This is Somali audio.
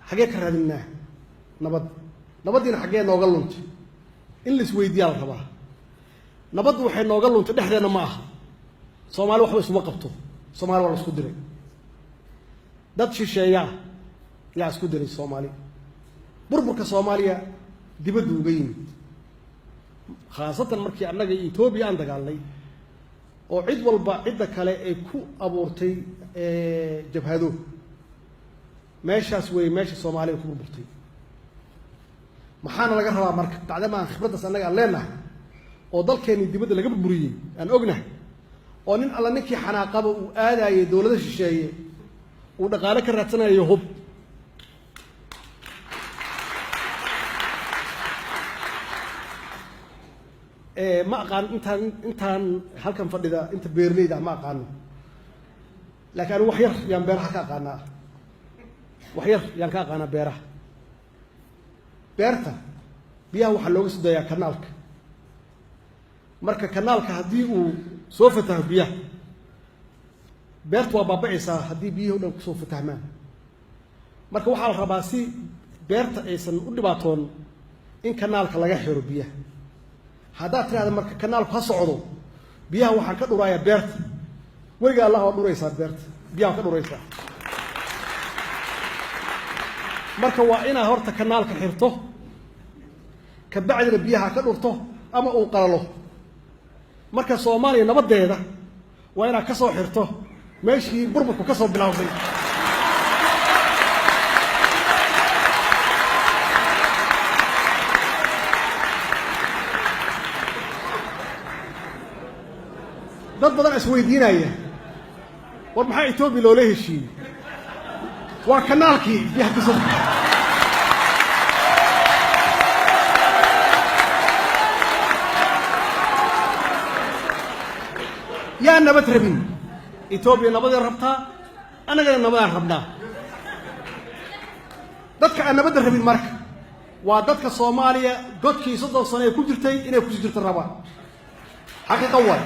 xagee ka raadinaa nabadiina xagee nooga luntay in la isweydiiyaa la rabaa nabaddu waxay nooga luntay dhexdeena ma aha Soomaali waxba isuma qabto Soomaali waa la isku diray dad shisheeya yaa isku diray Soomaali burburka Soomaaliya dibadda uga yimid khaasatan markii annaga Itoobiya aan dagaalnay oo cid walba cidda kale ay ku abuurtay jabhado meeshaas way meesha Soomaaliya ku burburtay maxaana laga rabaa marka bacdama khibradda annaga leenahay oo dalkeeni dibadda laga burburiyay aan ognahay oo nin alla ninkii xanaaqaba uu aadayay dawladda shisheeye uu dhaqaale ka raadsanayo hub ما أقان إنتان هل كان فديدا إنت بيرلي ده ما أقانه لكن وحير يان بيرها كأقانا وحير يان كأقانا بيرها بيرتا بيها وحلوس ده يا كنالك مركا كنالك هدي وسوف تهبيه بيرت وبابا عيسى هدي بيه ولو سوف تهمان مركا وحال رباسي بيرتا عيسى ودباتون إن كنالك لا يحير بيه هذا ترى هذا مركب كنال خاصعه بيها وحن كدو رايا بيرت ويقال الله ودو ريسا بيرت بيها كدو ريسا مركب وإنا هورتا كنال كحيرته كبعد بيها كدورته أما أو قرله مركب صومالي نبض هذا وإنا كسو حيرته ماشي بربك وكسو بلاوزي dad badan isweydiinaya war maxay Itoobiya loo leeyahay waa kanaalkii biyaha ka soo yaa nabad rabin Itoobiya nabad rabtaa anagana nabad rabnaa dadka aan nabad rabin marka waa dadka Soomaaliya godkii 30 sano ku jirtay inay ku jirto rabaa xaqiiqo waa